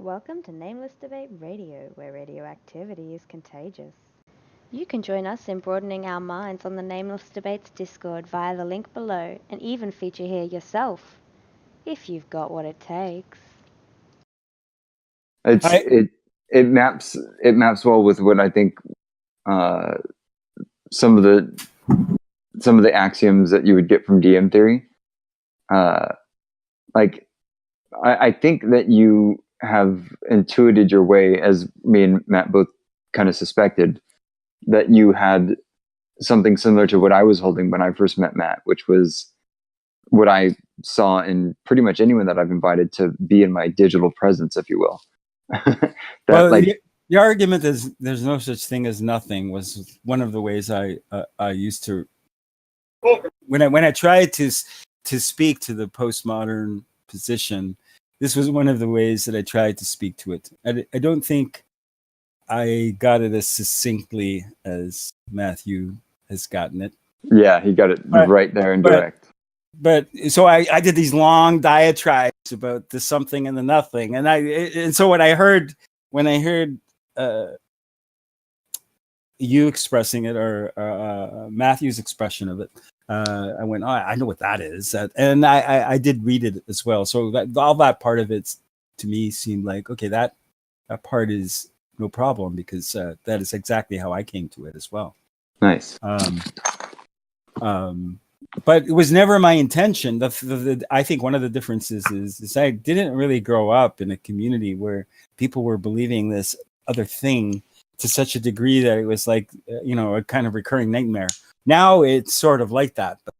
Welcome to Nameless Debate Radio, where radioactivity is contagious. You can join us in broadening our minds on the Nameless Debates Discord via the link below, and even feature here yourself, if you've got what it takes. It maps well with what I think some of the axioms that you would get from DM theory. I think that you have intuited your way, as me and Matt both kind of suspected, that you had something similar to what I was holding when I first met Matt, which was what I saw in pretty much anyone that I've invited to be in my digital presence, if you will. The argument is there's no such thing as nothing was one of the ways I used to when I tried to speak to the postmodern position. This was one of the ways that I tried to speak to it. I don't think I got it as succinctly as Matthew has gotten it. Yeah, he got it right there and direct. But so I did these long diatribes about the something and the nothing, and so when I heard you expressing it or Matthew's expression of it, I went, oh, I know what that is, and I did read it as well. So all that part of it to me seemed like, okay, that part is no problem, because that is exactly how I came to it as well. Nice. But it was never my intention. I think one of the differences is I didn't really grow up in a community where people were believing this other thing to such a degree that it was like, a kind of recurring nightmare. Now it's sort of like that. But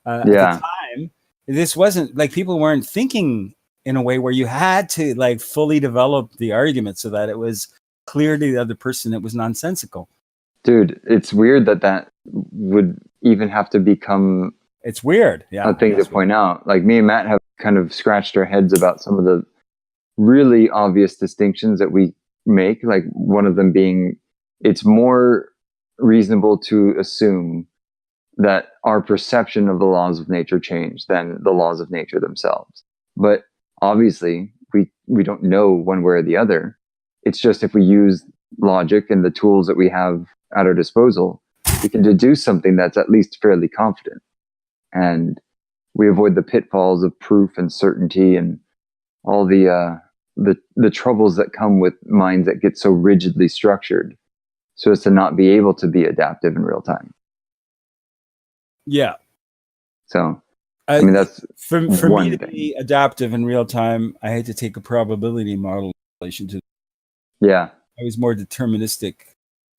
at the time, this wasn't like, people weren't thinking in a way where you had to like fully develop the argument so that it was clear to the other person it was nonsensical. Dude, it's weird that would even have to become it's weird. Yeah, a thing to point out. Like, me and Matt have kind of scratched our heads about some of the really obvious distinctions that we make. Like, one of them being, it's more reasonable to assume that our perception of the laws of nature change than the laws of nature themselves. But obviously, we don't know one way or the other. It's just, if we use logic and the tools that we have at our disposal, we can deduce something that's at least fairly confident. And we avoid the pitfalls of proof and certainty and all the troubles that come with minds that get so rigidly structured so as to not be able to be adaptive in real time. Yeah. So, I mean, that's for me to be adaptive in real time, I had to take a probability model in relation to. Yeah. I was more deterministic.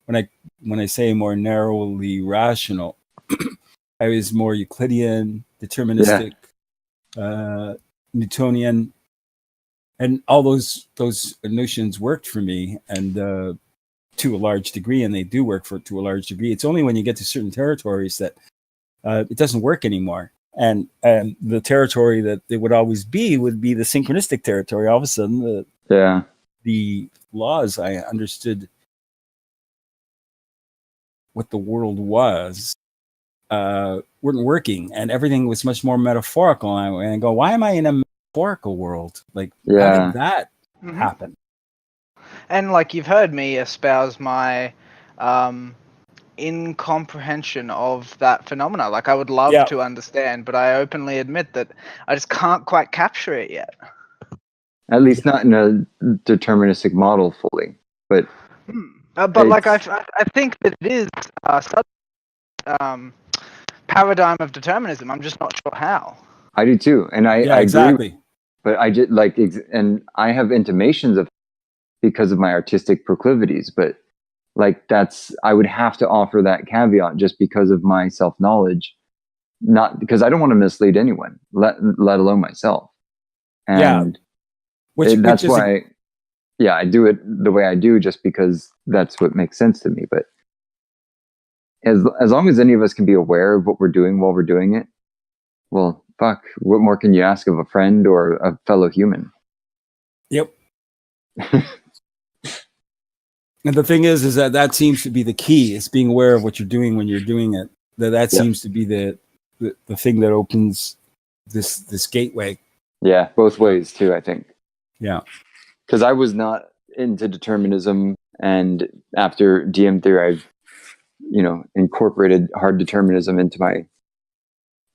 When I say more narrowly rational, I was more Euclidean, deterministic, Newtonian, and all those notions worked for me, and to a large degree, and they do work to a large degree. It's only when you get to certain territories that it doesn't work anymore. And the territory that it would always be would be the synchronistic territory. All of a sudden, the laws I understood what the world was weren't working, and everything was much more metaphorical. And I go, why am I in a metaphorical world? Like, how did that happen? And like, you've heard me espouse my incomprehension of that phenomena. Like, I would love to understand, but I openly admit that I just can't quite capture it yet. At least not in a deterministic model fully, but like, I think that it is paradigm of determinism. I'm just not sure how. I do too, and I exactly. agree. But I did and I have intimations of because of my artistic proclivities. But like, I would have to offer that caveat just because of my self-knowledge, not because I don't want to mislead anyone, let alone myself. And that's why I do it the way I do, just because that's what makes sense to me. But as long as any of us can be aware of what we're doing while we're doing it, well, fuck, what more can you ask of a friend or a fellow human? Yep. And the thing is that seems to be the key. It's being aware of what you're doing when you're doing it. That seems to be the thing that opens this gateway. Yeah, both ways too, I think. Yeah. because I was not into determinism, and after DM theory, I've incorporated hard determinism into my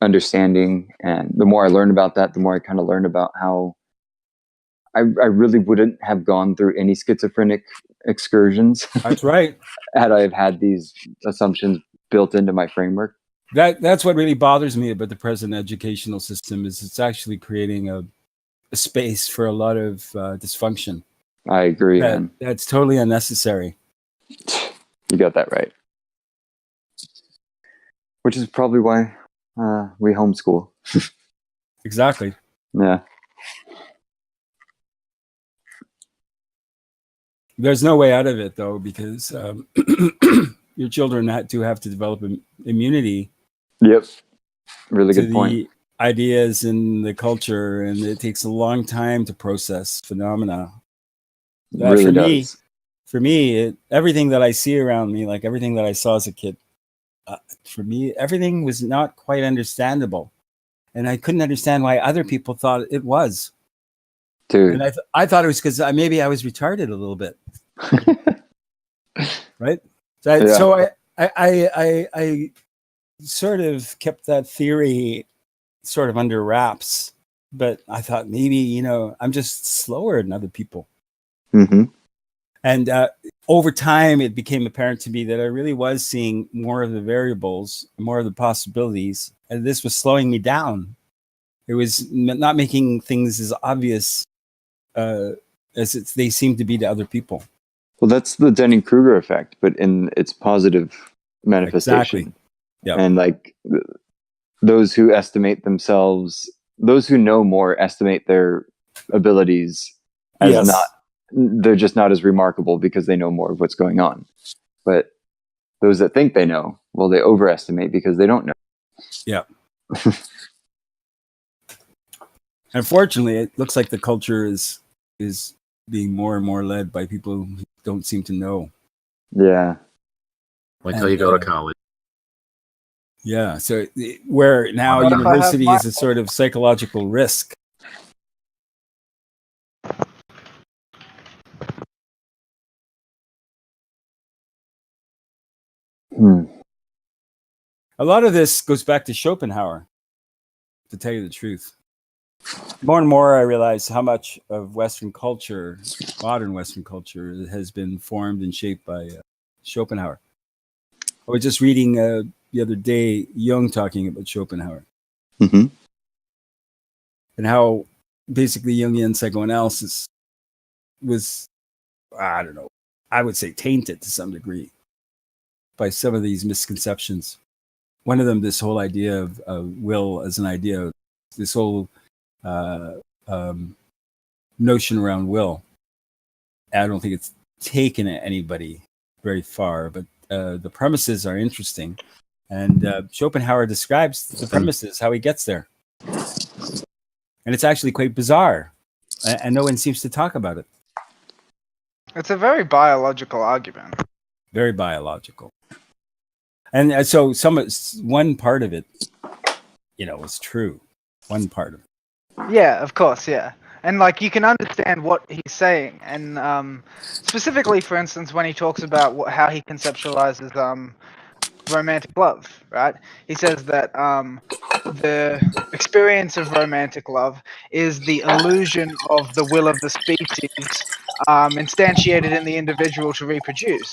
understanding, and the more I learn about that, the more I kind of learn about how I really wouldn't have gone through any schizophrenic excursions. That's right. Had I have had these assumptions built into my framework. That's what really bothers me about the present educational system, is it's actually creating a space for a lot of dysfunction. I agree. That's totally unnecessary. You got that right. Which is probably why we homeschool. Exactly. Yeah. There's no way out of it, though, because your children have to develop immunity. Yep. Really to good point. The ideas and the culture, and it takes a long time to process phenomena. It really does. For me, everything that I see around me, like everything that I saw as a kid, for me, everything was not quite understandable. And I couldn't understand why other people thought it was. Dude. And I thought it was because maybe I was retarded a little bit. Right? So I sort of kept that theory sort of under wraps. But I thought maybe, I'm just slower than other people. Mm-hmm. And over time, it became apparent to me that I really was seeing more of the variables, more of the possibilities, and this was slowing me down. It was not making things as obvious as they seem to be to other people. Well, that's the Dunning-Kruger effect, but in its positive manifestation. Exactly. Yeah. And like those who estimate themselves, those who know more estimate their abilities as they're just not as remarkable because they know more of what's going on. But those that think they know, well, they overestimate because they don't know. Yeah. Unfortunately, it looks like the culture is being more and more led by people who don't seem to know. Yeah. Like how you go to college. Yeah. So where now university is a sort of psychological risk. A lot of this goes back to Schopenhauer, to tell you the truth. More and more, I realize how much of Western culture, modern Western culture, has been formed and shaped by Schopenhauer. I was just reading the other day Jung talking about Schopenhauer. Mm-hmm. And how basically Jungian psychoanalysis was, I don't know, I would say tainted to some degree by some of these misconceptions. One of them, this whole idea of will as an idea, this whole notion around will. I don't think it's taken anybody very far, but the premises are interesting. And Schopenhauer describes the premises, how he gets there. And it's actually quite bizarre. And no one seems to talk about it. It's a very biological argument. Very biological. And so one part of it, is true. One part of it. Yeah, of course, yeah. And like you can understand what he's saying, and specifically, for instance, when he talks about how he conceptualizes romantic love, right? He says that the experience of romantic love is the illusion of the will of the species instantiated in the individual to reproduce.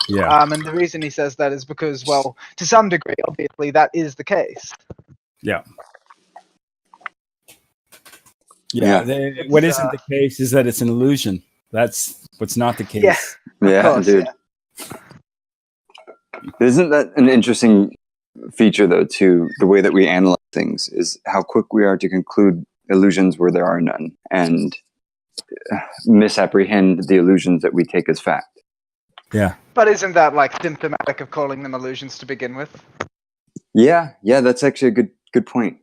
Yeah. And the reason he says that is because, well, to some degree, obviously, that is the case. Yeah. Yeah. What isn't the case is that it's an illusion. That's what's not the case. Yeah, course, dude. Yeah. Isn't that an interesting feature, though, to the way that we analyze things, is how quick we are to conclude illusions where there are none and misapprehend the illusions that we take as fact. Yeah. But isn't that like symptomatic of calling them illusions to begin with? Yeah, that's actually a good point.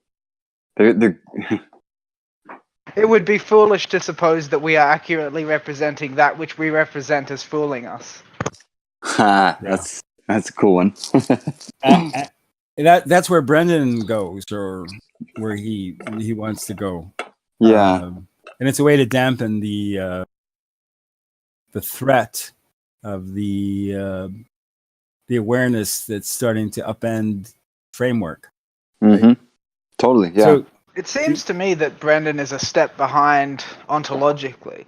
They're It would be foolish to suppose that we are accurately representing that which we represent as fooling us. That's a cool one. That's where Brendan goes, or where he wants to go. Yeah. And it's a way to dampen the the threat of the awareness that's starting to upend framework. Mm-hmm. Totally. Yeah. So It seems to me that Brendan is a step behind ontologically.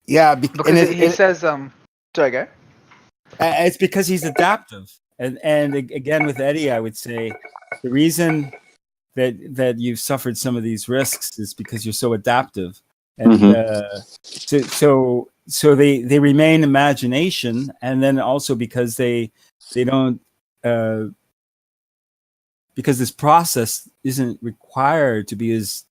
yeah, Because he says, sorry, go. it's because he's adaptive, and again with Eddie, I would say the reason that you've suffered some of these risks is because you're so adaptive, and so they remain imagination, and then also because they don't because this process isn't required to be as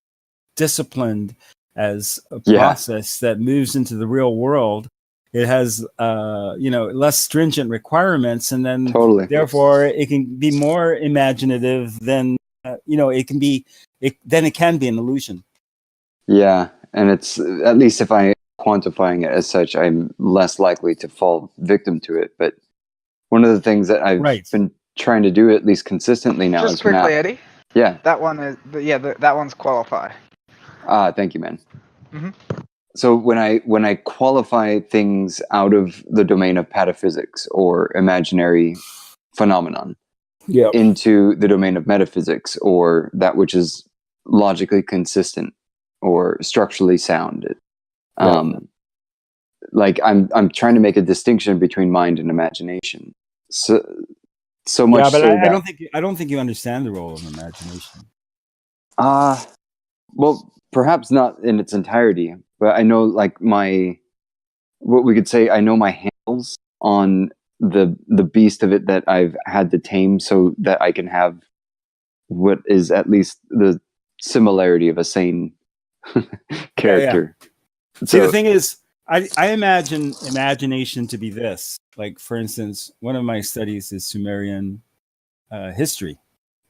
disciplined as a process that moves into the real world. It has less stringent requirements, and then therefore it can be more imaginative than it can be. Then it can be an illusion. Yeah, and it's, at least if I'm quantifying it as such, I'm less likely to fall victim to it. But one of the things that I've been trying to do, at least consistently now, just is quickly, Eddie. Yeah, that one is that one's qualify. Thank you, man. Mm-hmm. So when I qualify things out of the domain of pataphysics or imaginary phenomenon into the domain of metaphysics, or that which is logically consistent or structurally sound, like I'm trying to make a distinction between mind and imagination. So much. Yeah, but so I don't think you understand the role of imagination. Well, perhaps not in its entirety, but I know, like, what we could say, I know my handles on the beast of it that I've had to tame, so that I can have what is at least the similarity of a sane character. Yeah. See, the thing is, I imagine imagination to be this. Like, for instance, one of my studies is Sumerian history.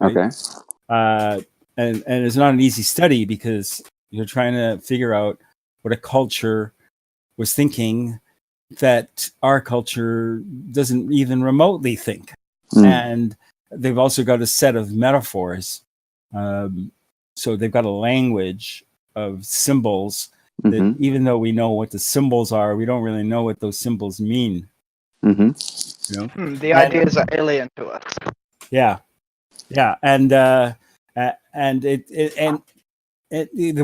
Right? Okay. And it's not an easy study because you're trying to figure out what a culture was thinking that our culture doesn't even remotely think. And they've also got a set of metaphors. So they've got a language of symbols that even though we know what the symbols are, we don't really know what those symbols mean. The ideas are alien to us. Yeah. And the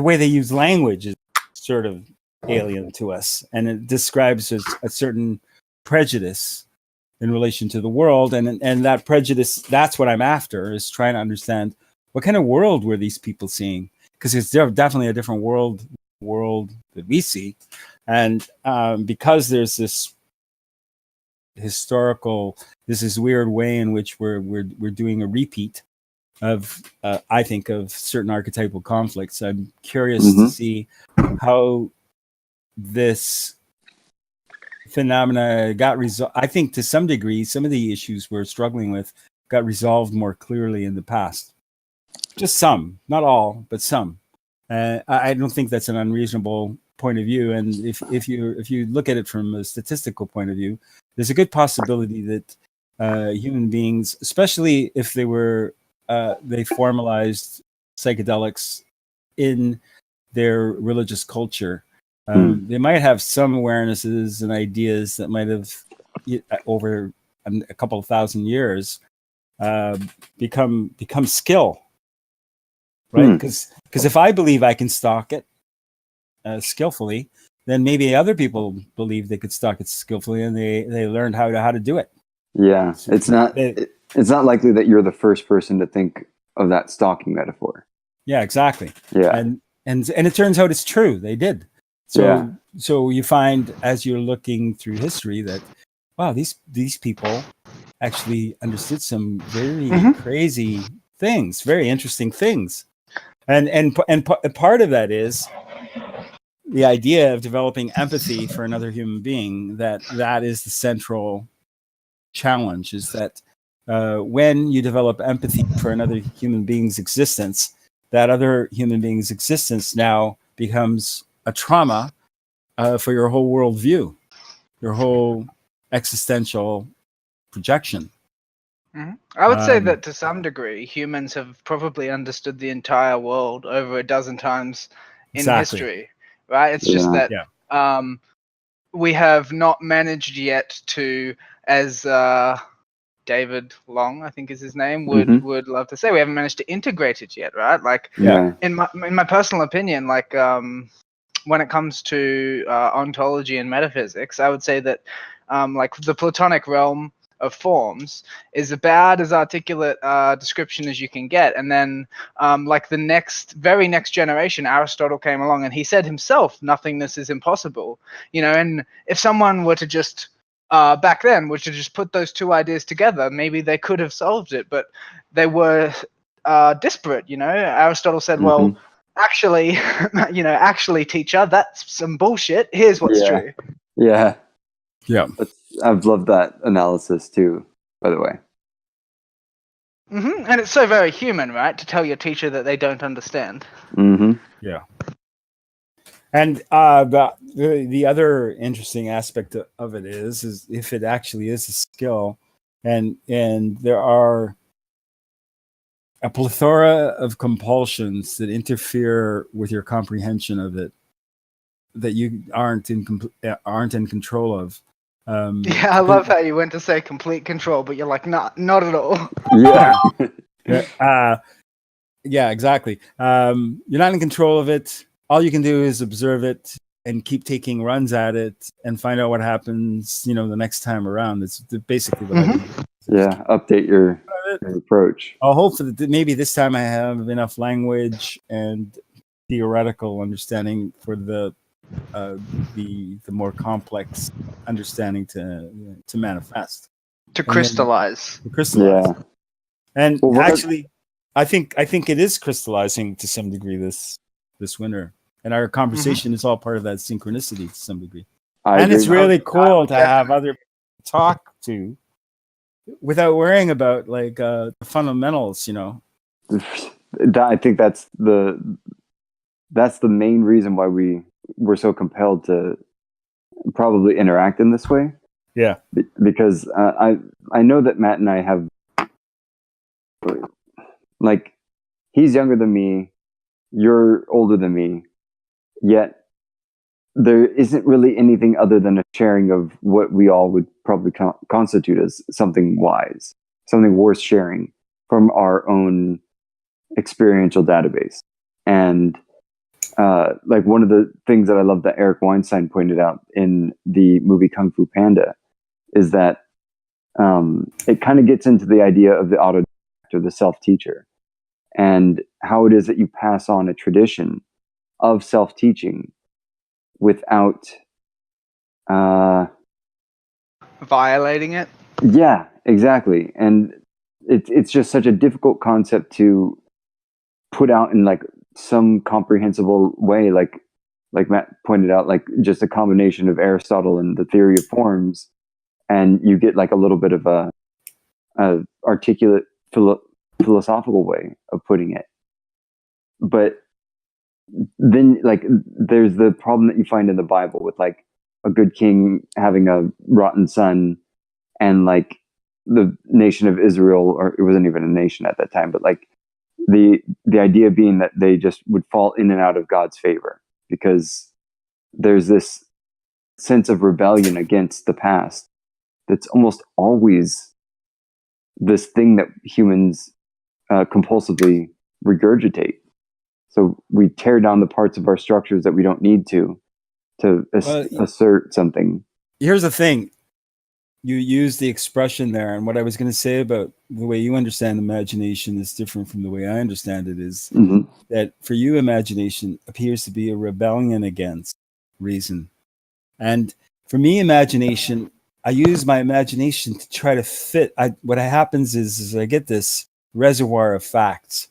way they use language is sort of alien to us, and it describes a certain prejudice in relation to the world, and that prejudice, that's what I'm after, is trying to understand what kind of world were these people seeing, because it's definitely a different world that we see, and because there's this historical, this weird way in which we're doing a repeat of I think of certain archetypal conflicts. I'm curious to see how this phenomena got resolved. I think to some degree, some of the issues we're struggling with got resolved more clearly in the past. Just some, not all, but some. I don't think that's an unreasonable point of view. And if you look at it from a statistical point of view, there's a good possibility that human beings, especially if they formalized psychedelics in their religious culture, they might have some awarenesses and ideas that might have, over a couple of thousand years, become skill, right? Because if I believe I can stalk it skillfully, then maybe other people believe they could stalk it skillfully, and they learned how to do it. Yeah, it's not likely that you're the first person to think of that stalking metaphor. Yeah, exactly. Yeah, and it turns out it's true. They did. So you find, as you're looking through history, that wow, these people actually understood some very crazy things, very interesting things, and part of that is the idea of developing empathy for another human being. That is the central challenge. Is that when you develop empathy for another human being's existence, that other human being's existence now becomes a trauma for your whole worldview, your whole existential projection. I would say that to some degree, humans have probably understood the entire world over a dozen times in history, right? It's just that we have not managed yet to, as David Long, I think is his name, would love to say, we haven't managed to integrate it yet, right? Like, in my personal opinion, like when it comes to ontology and metaphysics, I would say that like the Platonic realm of forms is about as articulate description as you can get. And then like the very next generation, Aristotle came along and he said himself, nothingness is impossible. And if someone were to just back then were to just put those two ideas together, maybe they could have solved it, but they were disparate. Aristotle said, well, actually, actually, teacher, that's some bullshit. Here's what's true. Yeah. I've loved that analysis too, by the way. And it's so very human, right? To tell your teacher that they don't understand. Yeah. And the other interesting aspect of it is if it actually is a skill, and there are a plethora of compulsions that interfere with your comprehension of it that you aren't in control of. I love how you went to say complete control, but you're like, not at all. Yeah, exactly. You're not in control of it. All you can do is observe it and keep taking runs at it and find out what happens, the next time around. It's basically what I do. Yeah, update your approach. I'll hope that maybe this time I have enough language and theoretical understanding for the more complex understanding to manifest, to crystallize. Yeah. And actually, I think it is crystallizing to some degree this winter, and our conversation is all part of that synchronicity to some degree. It's really cool to have other people talk to without worrying about like the fundamentals. I think that's the main reason why we're so compelled to probably interact in this way. Yeah, because I know that Matt and I have, like, he's younger than me, you're older than me, yet there isn't really anything other than a sharing of what we all would probably constitute as something wise, something worth sharing from our own experiential database. And like one of the things that I love that Eric Weinstein pointed out in the movie Kung Fu Panda is that it kind of gets into the idea of the autodidact or the self-teacher, and how it is that you pass on a tradition of self-teaching without violating it. Yeah, exactly. And it's just such a difficult concept to put out in like some comprehensible way, like Matt pointed out, like just a combination of Aristotle and the theory of forms, and you get like a little bit of a articulate philosophical way of putting it. But then like there's the problem that you find in the Bible with like a good king having a rotten son, and like the nation of Israel, or it wasn't even a nation at that time, but like the idea being that they just would fall in and out of God's favor because there's this sense of rebellion against the past that's almost always this thing that humans compulsively regurgitate. So we tear down the parts of our structures that we don't need to assert something. Here's the thing. You use the expression there, and what I was going to say about the way you understand imagination is different from the way I understand it, is that for you, imagination appears to be a rebellion against reason. And for me, imagination, I use my imagination to try to fit. What happens is I get this reservoir of facts,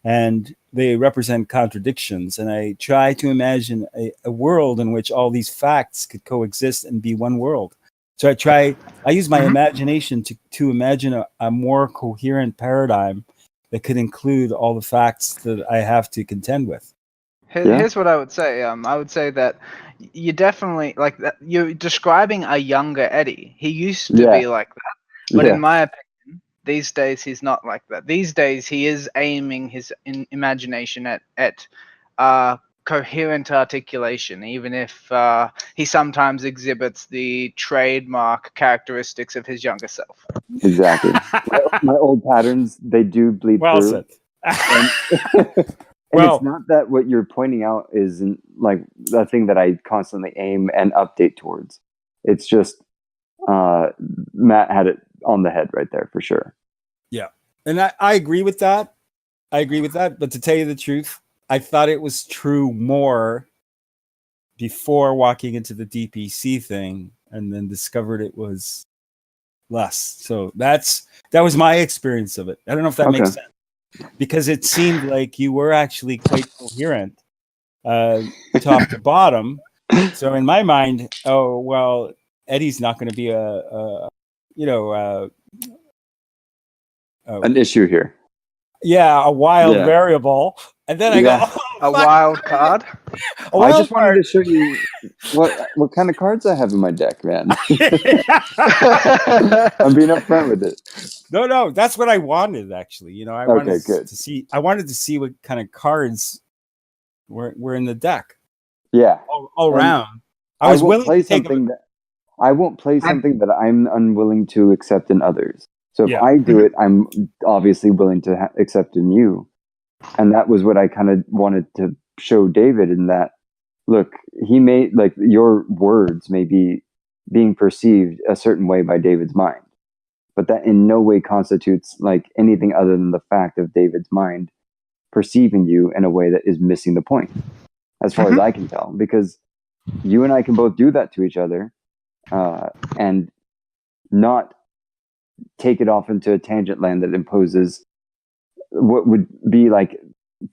and they represent contradictions. And I try to imagine a world in which all these facts could coexist and be one world. So I use my imagination to imagine a more coherent paradigm that could include all the facts that I have to contend with. Here's what I would say. I would say that you definitely, like, that you're describing a younger Eddie. He used to be like that. But in my opinion, these days he's not like that. These days he is aiming his imagination at coherent articulation, even if he sometimes exhibits the trademark characteristics of his younger self. Exactly. My old patterns, they do bleed Well through. said. And Well- it's not that what you're pointing out isn't like the thing that I constantly aim and update towards. It's just Matt had it on the head right there for sure. Yeah. And I agree with that. But to tell you the truth, I thought it was true more before walking into the DPC thing, and then discovered it was less. So that was my experience of it. I don't know if that makes sense, because it seemed like you were actually quite coherent, top to bottom. So in my mind, oh well, Eddie's not going to be An issue here. a wild variable. And then I go, a wild card. I just wanted to show you what kind of cards I have in my deck, man. I'm being upfront with it. No, that's what I wanted actually. I wanted good. to see. I wanted to see what kind of cards were in the deck. Yeah, all around. I won't play something that I'm unwilling to accept in others. So if I do it, I'm obviously willing to accept in you. And that was what I kind of wanted to show David, in that, look, he may, like, your words may be being perceived a certain way by David's mind, but that in no way constitutes like anything other than the fact of David's mind perceiving you in a way that is missing the point, as far as I can tell, because you and I can both do that to each other, and not take it off into a tangent land that imposes what would be like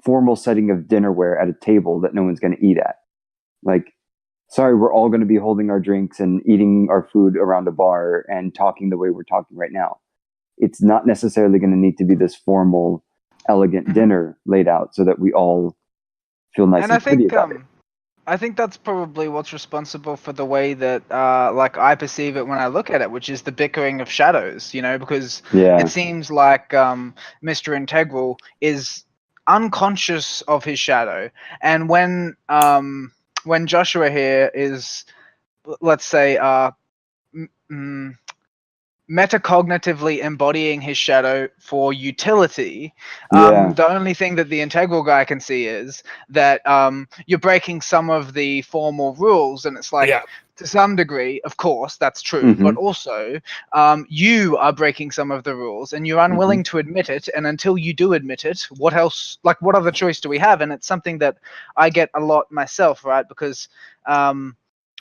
formal setting of dinnerware at a table that no one's going to eat at. Like, sorry, we're all going to be holding our drinks and eating our food around a bar and talking the way we're talking right now. It's not necessarily going to need to be this formal, elegant dinner laid out so that we all feel nice and pretty about it. I think that's probably what's responsible for the way that like I perceive it when I look at it, which is the bickering of shadows, because it seems like Mr. Integral is unconscious of his shadow. And when Joshua here is, let's say, metacognitively embodying his shadow for utility, the only thing that the integral guy can see is that you're breaking some of the formal rules, and it's like, to some degree, of course, that's true, but also you are breaking some of the rules, and you're unwilling to admit it, and until you do admit it, what else, like, what other choice do we have? And it's something that I get a lot myself, right? Because I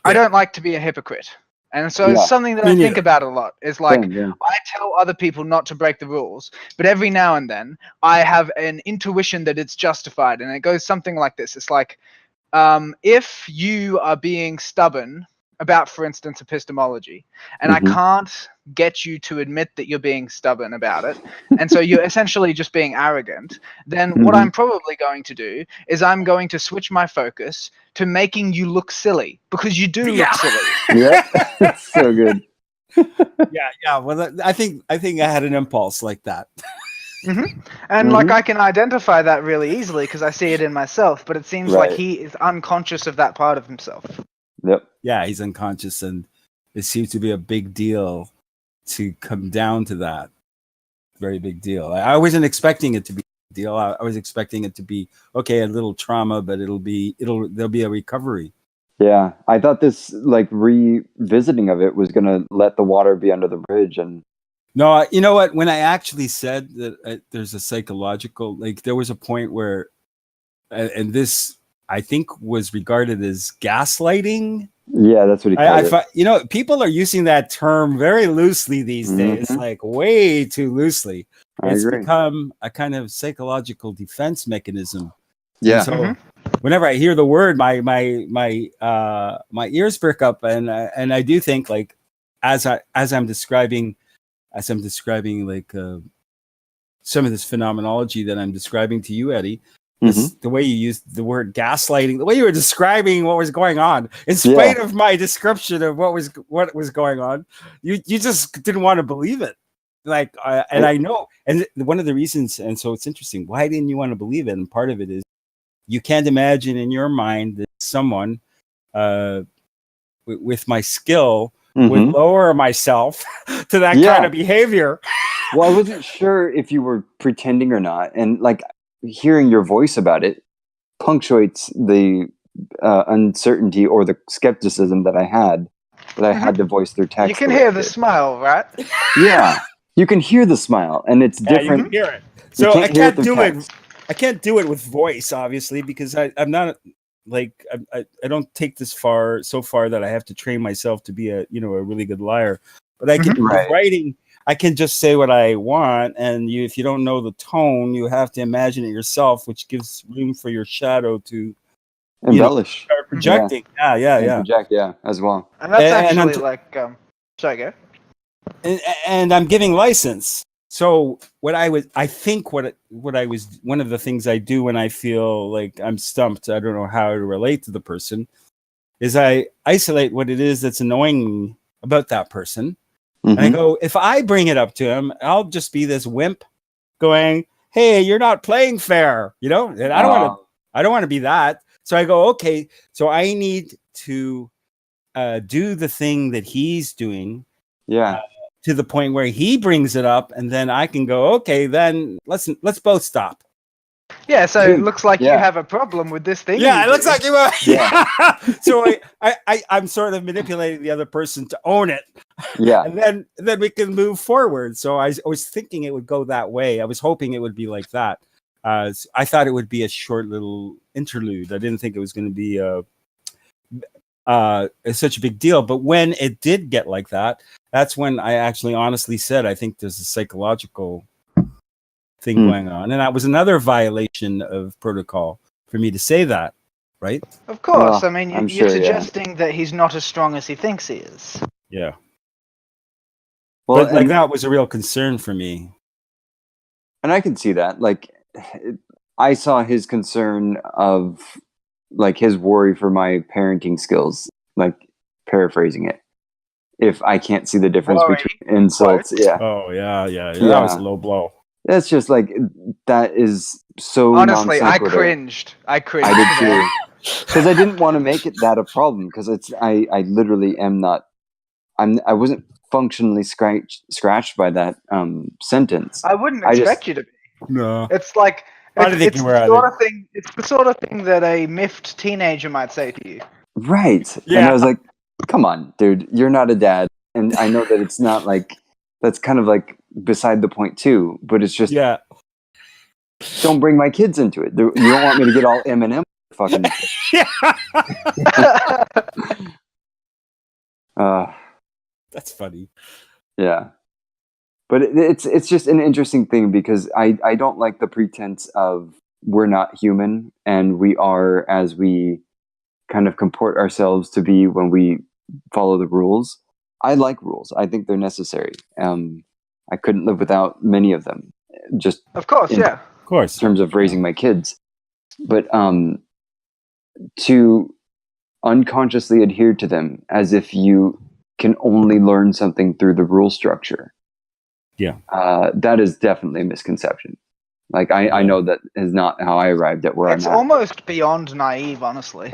don't like to be a hypocrite. And so it's something that I think about a lot. Is like, I tell other people not to break the rules, but every now and then I have an intuition that it's justified. And it goes something like this. It's like, if you are being stubborn about, for instance, epistemology, and I can't get you to admit that you're being stubborn about it, and so you're essentially just being arrogant, then what I'm probably going to do is I'm going to switch my focus to making you look silly, because you do look silly. Yeah, that's so good. Yeah. Well, I think I had an impulse like that. And like, I can identify that really easily because I see it in myself, but it seems like he is unconscious of that part of himself. Yeah, he's unconscious, and it seems to be a big deal to come down to that. Very big deal. I wasn't expecting it to be a deal. I was expecting it to be, okay, a little trauma, but there'll be a recovery. Yeah, I thought this, like, revisiting of it was going to let the water be under the bridge. And no, you know what? When I actually said that there's a psychological, like, there was a point where, and this, I think, was regarded as gaslighting. Yeah, that's what he called it. People are using that term very loosely these days, like way too loosely. It's become a kind of psychological defense mechanism. Yeah. And so whenever I hear the word, my ears perk up, and I do think, like, as I'm describing like some of this phenomenology that I'm describing to you, Eddie. The way you used the word gaslighting, the way you were describing what was going on, in spite of my description of what was going on, you just didn't want to believe it. Like, and I know, and one of the reasons, and so it's interesting. Why didn't you want to believe it? And part of it is you can't imagine in your mind that someone with my skill would lower myself to that kind of behavior. Well, I wasn't sure if you were pretending or not, and like hearing your voice about it punctuates the uncertainty or the skepticism that I had to voice through text. You can hear the smile, right? Yeah, you can hear the smile, and it's different. You can hear it. So I can't do it. I can't do it with voice, obviously, because I'm not like I don't take this so far that I have to train myself to be a really good liar. But I can with writing. I can just say what I want, and if you don't know the tone, you have to imagine it yourself, which gives room for your shadow to embellish, start projecting. Yeah. Project, as well. And that's actually like, sorry, go. And I'm giving license. So one of the things I do when I feel like I'm stumped, I don't know how to relate to the person, is I isolate what it is that's annoying me about that person. And I go, if I bring it up to him, I'll just be this wimp going, "Hey, you're not playing fair," And I don't want to be that. So I go, okay, so I need to do the thing that he's doing, to the point where he brings it up, and then I can go, okay, then let's both stop. Yeah, so it looks like you have a problem with this thing. Yeah, it looks like you are. Yeah. So I'm sort of manipulating the other person to own it. Yeah. And then we can move forward. So I was thinking it would go that way. I was hoping it would be like that. I thought it would be a short little interlude. I didn't think it was going to be such a big deal. But when it did get like that, that's when I actually honestly said, I think there's a psychological thing going on. And that was another violation of protocol for me to say that, right? Of course. Well, I mean, you're suggesting that he's not as strong as he thinks he is. Yeah. Well, but like that was a real concern for me. And I can see that. Like, I saw his concern of, like, his worry for my parenting skills, like, paraphrasing it. If I can't see the difference between insults, Oh, yeah. That was a low blow. That's just like, that is so honestly, I cringed. I did too. Because I didn't want to make it that a problem, because I literally am not, I wasn't functionally scratched by that sentence. I wouldn't expect you to be. No. It's like, it's the sort of thing that a miffed teenager might say to you. Right. Yeah. And I was like, come on, dude, you're not a dad. And I know that it's not like, that's kind of like beside the point too, but it's just, don't bring my kids into it. You don't want me to get all Eminem fucking. That's funny. Yeah. But it's just an interesting thing, because I don't like the pretense of we're not human and we are as we kind of comport ourselves to be when we follow the rules. I like rules. I think they're necessary. I couldn't live without many of them. Just of course, in terms of raising my kids. But to unconsciously adhere to them as if you can only learn something through the rule structure. Yeah. That is definitely a misconception. Like, I know that is not how I arrived at where I'm at. It's almost beyond naive, honestly.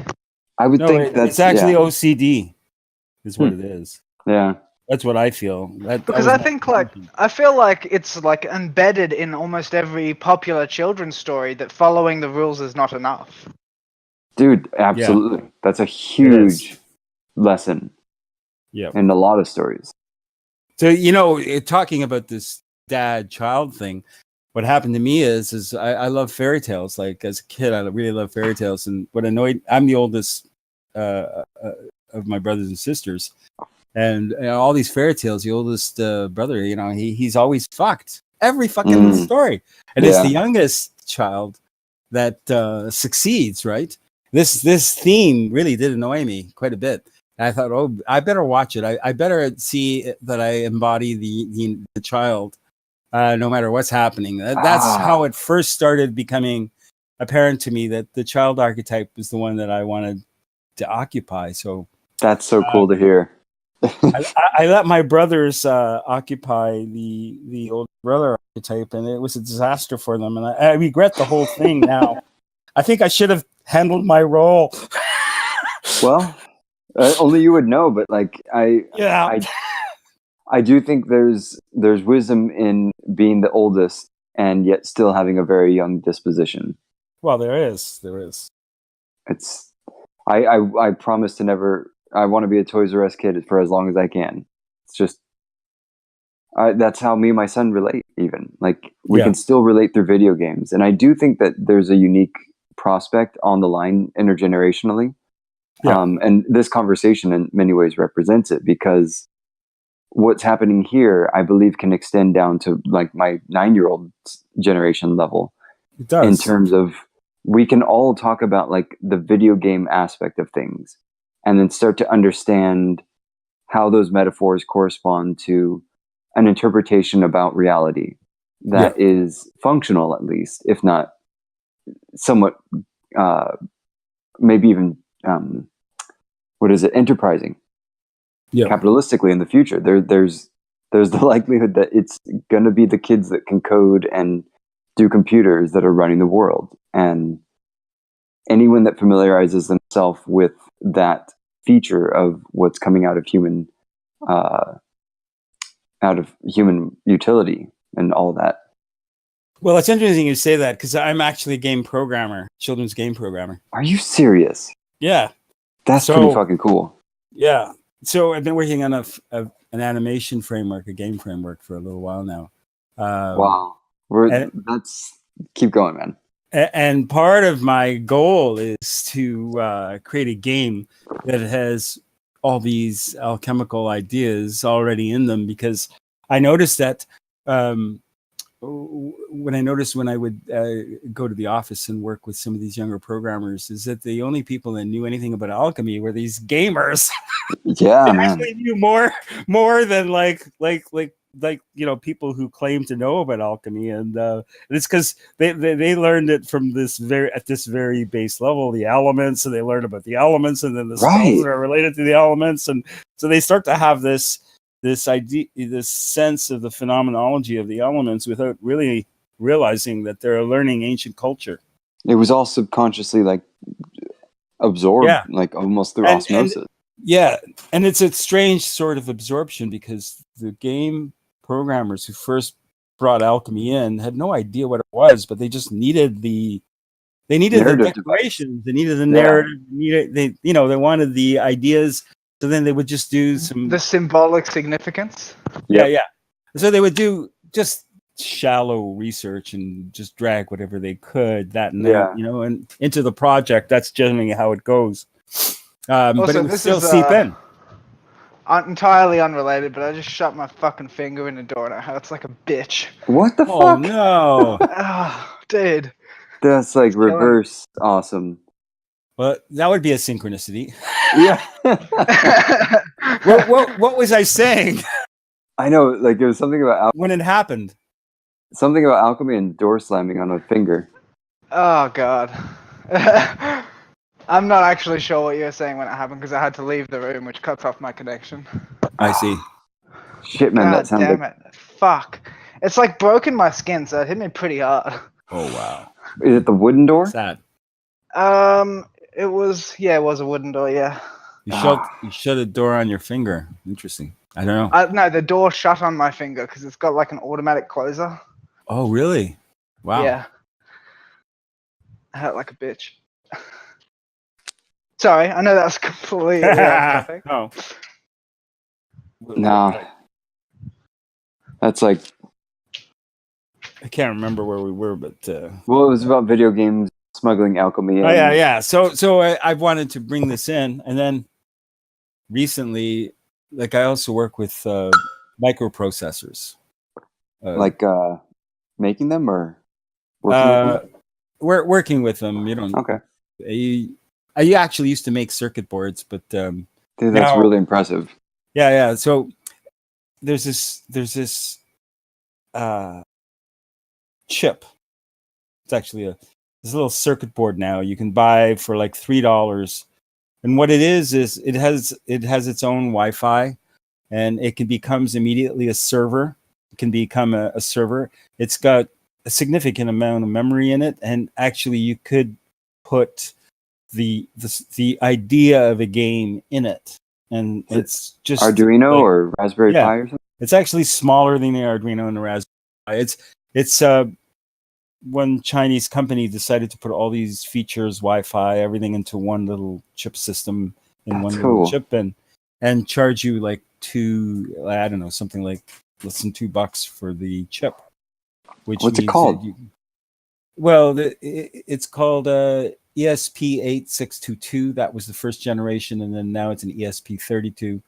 I would think that's... It's actually OCD is what it is. Yeah. That's what I feel. Because I feel like it's like embedded in almost every popular children's story that following the rules is not enough. Dude, absolutely. Yeah. That's a huge lesson. Yeah. In a lot of stories. So, talking about this dad-child thing, what happened to me is I love fairy tales. Like, as a kid, I really love fairy tales. And I'm the oldest of my brothers and sisters. And all these fairy tales, the oldest brother, he's always fucked. Every fucking story. And it's the youngest child that succeeds, right? This theme really did annoy me quite a bit. And I thought, I better watch it. I better see that I embody the child, no matter what's happening. That's how it first started becoming apparent to me that the child archetype was the one that I wanted to occupy. So that's so cool to hear. I let my brothers occupy the older brother archetype, and it was a disaster for them. And I regret the whole thing now. I think I should have handled my role. Well, only you would know, but like Yeah. I do think there's wisdom in being the oldest and yet still having a very young disposition. Well, there is. It's I promise to never. I want to be a Toys R Us kid for as long as I can. It's just that's how me and my son relate. Even like we can still relate through video games, and I do think that there's a unique prospect on the line intergenerationally. Yeah. And this conversation in many ways represents it, because what's happening here, I believe, can extend down to like my 9-year-old generation level. It does. In terms of, we can all talk about like the video game aspect of things and then start to understand how those metaphors correspond to an interpretation about reality that is functional, at least, if not somewhat, maybe even, enterprising, capitalistically in the future. There's the likelihood that it's going to be the kids that can code and do computers that are running the world. And anyone that familiarizes themselves with that feature of what's coming out of human utility and all that. Well, it's interesting you say that, because I'm actually a game programmer, children's game programmer. Are you serious? Yeah. That's pretty fucking cool. Yeah. So I've been working on an animation framework, a game framework, for a little while now. Wow. Keep going, man. And part of my goal is to create a game that has all these alchemical ideas already in them, because I noticed that when I would go to the office and work with some of these younger programmers, is that the only people that knew anything about alchemy were these gamers. Yeah, they man. actually knew more than like people who claim to know about alchemy, and it's because they learned it from this very base level, the elements, and they learned about the elements, and then the spells that are related to the elements, and so they start to have this idea, this sense of the phenomenology of the elements without really realizing that they're learning ancient culture. It was all subconsciously like absorbed, like almost through osmosis. And it's a strange sort of absorption, because the game programmers who first brought alchemy in had no idea what it was, but they just needed the decorations, they needed the narrative, they wanted the ideas. So then they would just do the symbolic significance. Yeah. So they would do just shallow research and just drag whatever they could and into the project. That's generally how it goes. But it would still seep in. Entirely unrelated, but I just shut my fucking finger in the door and it hurts like a bitch. What the fuck? Oh no. Oh, dude. That's like reverse awesome. Well, that would be a synchronicity. Yeah. What was I saying? I know, like there was something about when it happened. Something about alchemy and door slamming on a finger. Oh god. I'm not actually sure what you were saying when it happened, because I had to leave the room, which cuts off my connection. I see. Shit, man, that sounds damn it. Fuck. It's like broken my skin, so it hit me pretty hard. Oh wow. Is it the wooden door? Sad. It was a wooden door, yeah. You shut a door on your finger. Interesting. I don't know. No, the door shut on my finger because it's got like an automatic closer. Oh, really? Wow. Yeah. I hurt like a bitch. Sorry, I know that's completely off topic. Oh. No. That's like... I can't remember where we were, but... Well, it was about video games, smuggling alchemy. Oh, yeah. So I wanted to bring this in, and then recently, like I also work with microprocessors. Making them or working with them? Okay. I actually used to make circuit boards, but dude, that's really impressive. Yeah. So there's this chip. It's actually this little circuit board now you can buy for like $3. And what it is it has its own Wi-Fi, and it becomes immediately a server. It can become a server. It's got a significant amount of memory in it, and actually you could put the idea of a game in it, and it's just Arduino or Raspberry Pi or something. It's actually smaller than the Arduino and the Raspberry Pi. It's one Chinese company decided to put all these features, Wi-Fi, everything into one little chip system in one little chip, and charge you like something like less than $2 for the chip. What's it called? It's called ESP8622. That was the first generation, and then now it's an ESP32.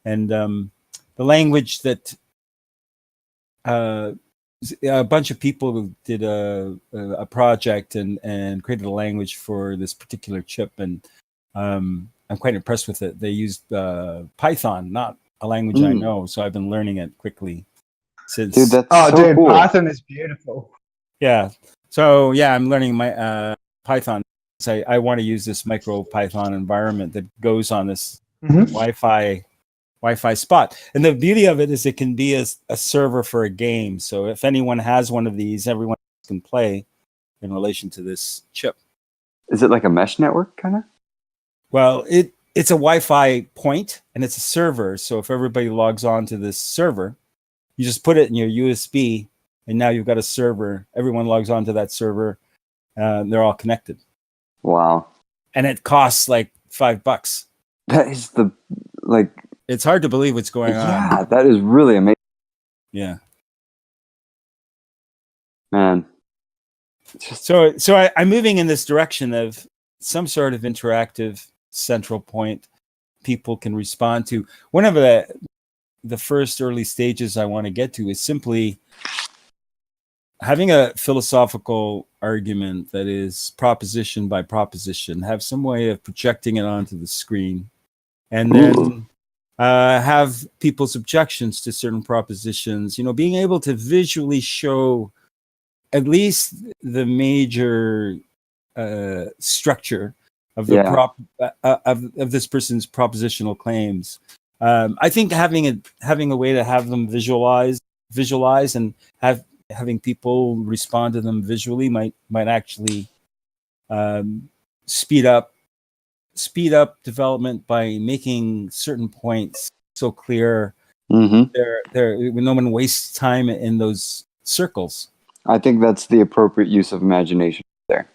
And the language that a bunch of people did a project and created a language for this particular chip, and I'm quite impressed with it. They used Python, not a language I know, so I've been learning it quickly since. Dude, that's so cool. Python is beautiful. Yeah. So yeah, I'm learning my Python. So I want to use this micro Python environment that goes on this Wi-Fi spot. And the beauty of it is it can be a server for a game. So if anyone has one of these, everyone can play in relation to this chip. Is it like a mesh network kind of? Well, it's a Wi-Fi point and it's a server. So if everybody logs on to this server, you just put it in your USB and now you've got a server. Everyone logs on to that server. They're all connected. Wow. And it costs like $5. That is it's hard to believe what's going on. Yeah, that is really amazing. Yeah. Man. So I'm moving in this direction of some sort of interactive central point people can respond to. One of the first early stages I want to get to is simply having a philosophical argument that is proposition by proposition, have some way of projecting it onto the screen, and then have people's objections to certain propositions, being able to visually show at least the major structure of the of this person's propositional claims. I think having a way to have them visualize and having people respond to them visually might actually speed up development by making certain points so clear. No one wastes time in those circles. I think that's the appropriate use of imagination there.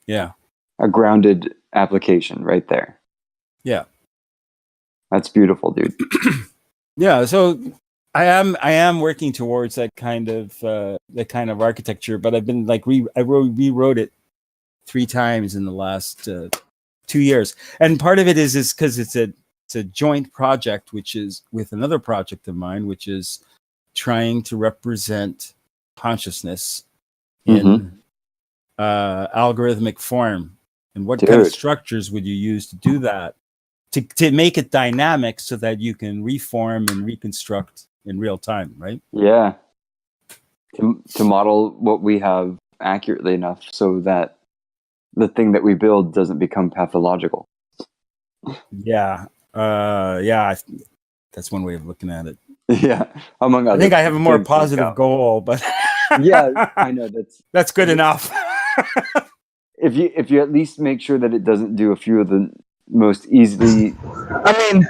Yeah. A grounded application right there. Yeah. That's beautiful, dude. Yeah, so I am working towards that kind of architecture, but I've been I rewrote it 3 times in the last 2 years, and part of it is because it's a joint project, which is with another project of mine, which is trying to represent consciousness in algorithmic form. And what kind of structures would you use to do that? To make it dynamic so that you can reform and reconstruct in real time, right? Yeah. To model what we have accurately enough so that the thing that we build doesn't become pathological. Yeah. That's one way of looking at it. Yeah. Among others. I think I have a more positive goal, but yeah, I know that's good enough. If you at least make sure that it doesn't do a few of the most easily. I mean,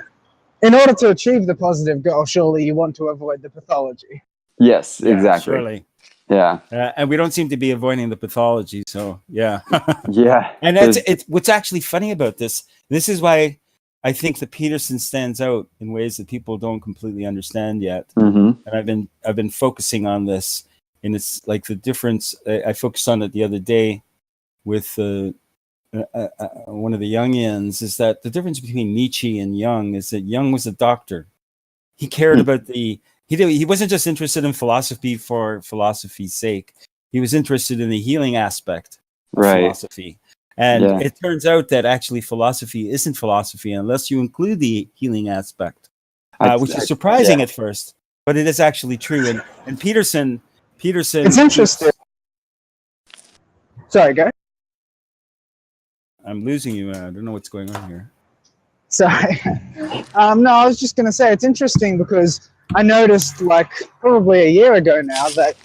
in order to achieve the positive goal, surely you want to avoid the pathology. Yes, exactly. Surely. Yeah. And we don't seem to be avoiding the pathology, so yeah. Yeah. And it's what's actually funny about this. This is why I think that Peterson stands out in ways that people don't completely understand yet. And I've been focusing on this, and it's like the difference. I focused on it the other day with one of the Jungians, is that the difference between Nietzsche and Jung is that Jung was a doctor. He cared about he wasn't just interested in philosophy for philosophy's sake. He was interested in the healing aspect of philosophy. And it turns out that actually philosophy isn't philosophy unless you include the healing aspect, which is surprising at first, but it is actually true. And Peterson. It's interesting. Sorry, go. I'm losing you. I don't know what's going on here. Sorry. No, I was just going to say it's interesting because I noticed probably a year ago now that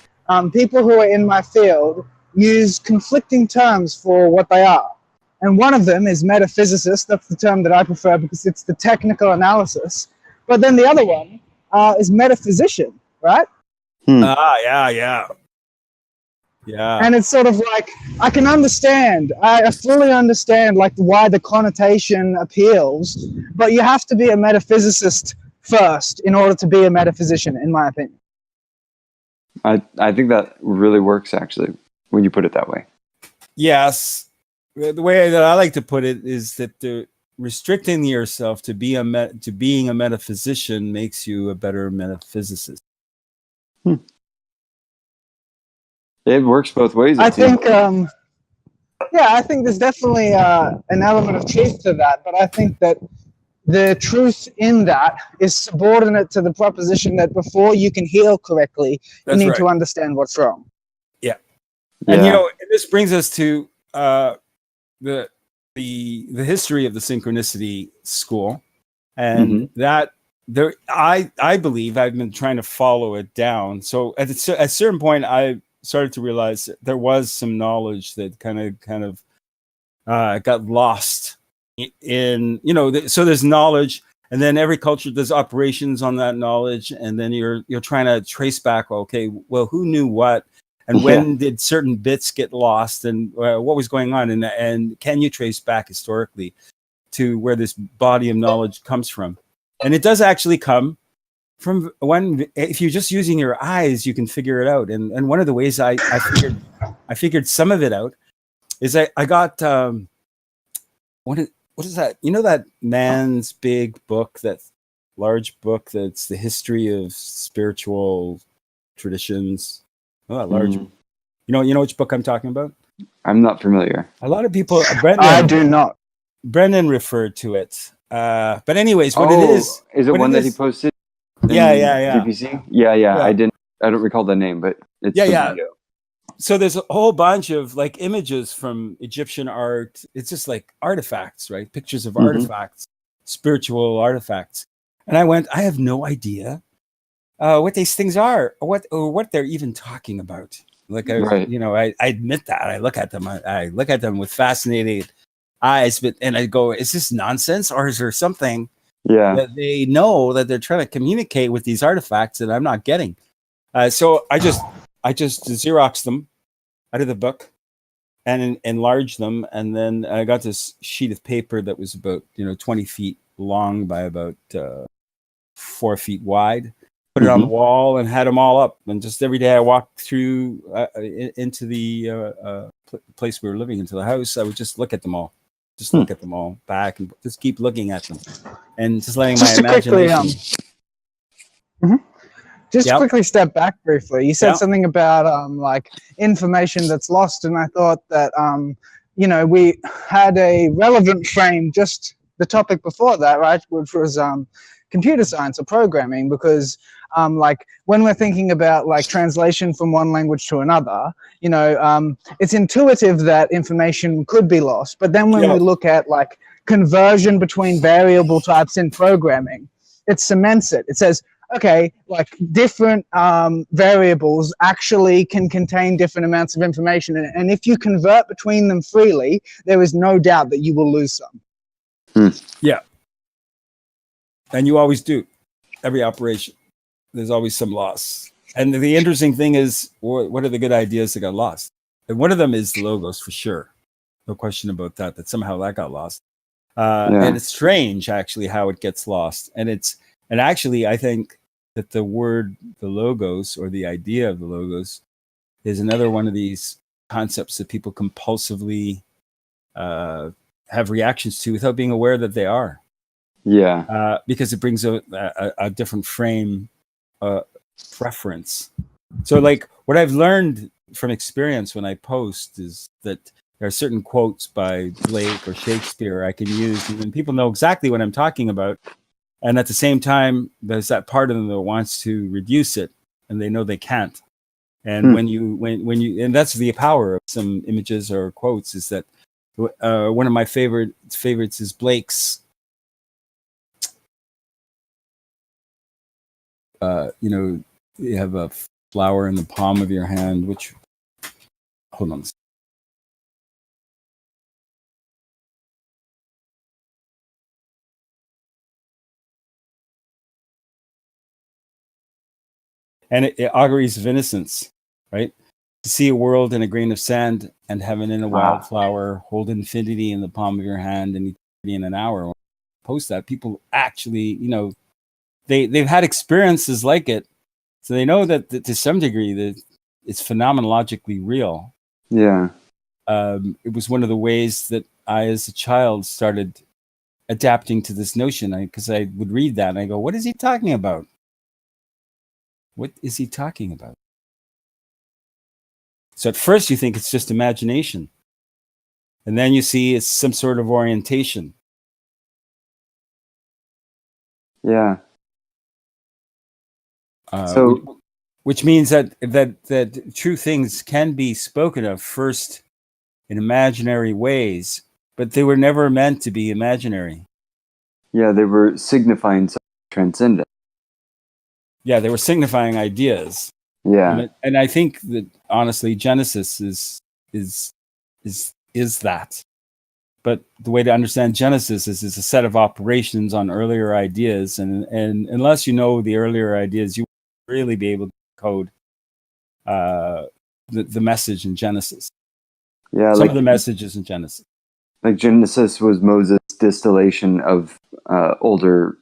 people who are in my field use conflicting terms for what they are. And one of them is metaphysicist. That's the term that I prefer because it's the technical analysis. But then the other one is metaphysician, right? Yeah. And it's sort of like, I can understand, I fully understand like why the connotation appeals, but you have to be a metaphysicist first in order to be a metaphysician, in my opinion. I think that really works, actually, when you put it that way. Yes. The way that I like to put it is that the restricting yourself to being a metaphysician makes you a better metaphysicist. It works both ways. I think, I think there's definitely an element of truth to that, but I think that the truth in that is subordinate to the proposition that before you can heal correctly, you need to understand what's wrong. Yeah. And this brings us to the history of the synchronicity school, and that there I believe I've been trying to follow it down. So at a certain point, I started to realize that there was some knowledge that kind of got lost in, so there's knowledge, and then every culture does operations on that knowledge, and then you're trying to trace back, okay, well, who knew what, and when did certain bits get lost, and what was going on, and can you trace back historically to where this body of knowledge comes from? And it does actually come from if you're just using your eyes, you can figure it out. And one of the ways I figured some of it out is I got what is that? That man's big book, that large book that's the history of spiritual traditions. Oh, that large. You know which book I'm talking about? I'm not familiar. A lot of people. I do not. Brendan referred to it. But anyways, what it is it one that he posted? Yeah. DPC? Yeah. I don't recall the name, but it's the video. So there's a whole bunch of like images from Egyptian art. It's just like artifacts, right? Pictures of artifacts, spiritual artifacts. And I have no idea what these things are, or what they're even talking about. Like I admit that I look at them with fascinated eyes, and I go, is this nonsense, or is there something that they know that they're trying to communicate with these artifacts that I'm not getting? So I just Xeroxed them out of the book and enlarged them, and then I got this sheet of paper that was about 20 feet long by about 4 feet wide. Put it on the wall and had them all up. And just every day I walked through into the place we were living, into the house, I would just look at them all. Just look at them all back and just keep looking at them. And just letting my imagination... Just quickly step back briefly. You said something about like information that's lost, and I thought that we had a relevant frame, just the topic before that, right, which was computer science or programming, because like when we're thinking about like translation from one language to another, it's intuitive that information could be lost, but then when we look at like conversion between variable types in programming, it cements it. It says, okay, like different variables actually can contain different amounts of information, and if you convert between them freely, there is no doubt that you will lose some. Yeah. And you always do. Every operation, there's always some loss. And the interesting thing is, what are the good ideas that got lost? And one of them is the logos, for sure. No question about that, that somehow that got lost. And it's strange, actually, how it gets lost. And actually, I think that the logos, or the idea of the logos, is another one of these concepts that people compulsively have reactions to without being aware that they are. Yeah. Because it brings a different frame preference. So like what I've learned from experience when I post is that there are certain quotes by Blake or Shakespeare I can use, and then people know exactly what I'm talking about. And at the same time, there's that part of them that wants to reduce it, and they know they can't. And when you, and that's the power of some images or quotes, is that one of my favorites is Blake's. You have a flower in the palm of your hand, hold on. and it auguries of innocence, right? To see a world in a grain of sand and heaven in a wildflower, hold infinity in the palm of your hand and eternity in an hour. When I post that, people actually, they've had experiences like it, so they know that to some degree that it's phenomenologically real. Yeah. It was one of the ways that I, as a child, started adapting to this notion, because I would read that and I go, what is he talking about? What is he talking about? So at first you think it's just imagination, and then you see it's some sort of orientation. Yeah. So, which means that true things can be spoken of first in imaginary ways, but they were never meant to be imaginary. Yeah, they were signifying something transcendent. Yeah, they were signifying ideas. Yeah. And I think that honestly, Genesis is that. But the way to understand Genesis is it's a set of operations on earlier ideas, and unless you know the earlier ideas, you won't really be able to code the message in Genesis. Yeah, some of the messages in Genesis. Like Genesis was Moses' distillation of older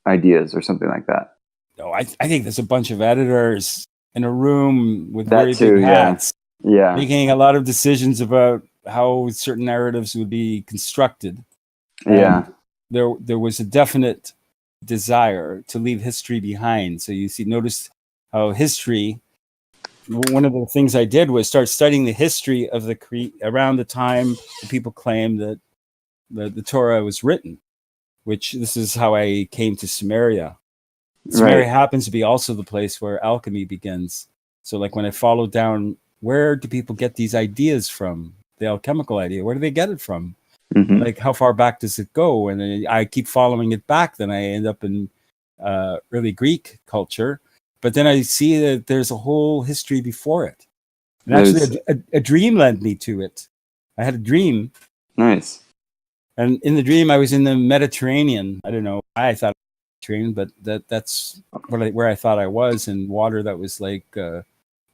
ideas or something like that. No, I think there's a bunch of editors in a room with that very too, big hats, yeah, making a lot of decisions about how certain narratives would be constructed. Yeah. And there was a definite desire to leave history behind. So notice how history. One of the things I did was start studying the history of around the time that people claim that the Torah was written, which this is how I came to Sumeria. Sumeria happens to be also the place where alchemy begins. So like when I followed down, where do people get these ideas from? The alchemical idea, where do they get it from? Mm-hmm. Like how far back does it go? And I keep following it back. Then I end up in early Greek culture. But then I see that there's a whole history before it. And actually a dream led me to it. I had a dream. Nice. And in the dream, I was in the Mediterranean. I don't know why I thought Mediterranean, but that's where I thought I was, in water that was like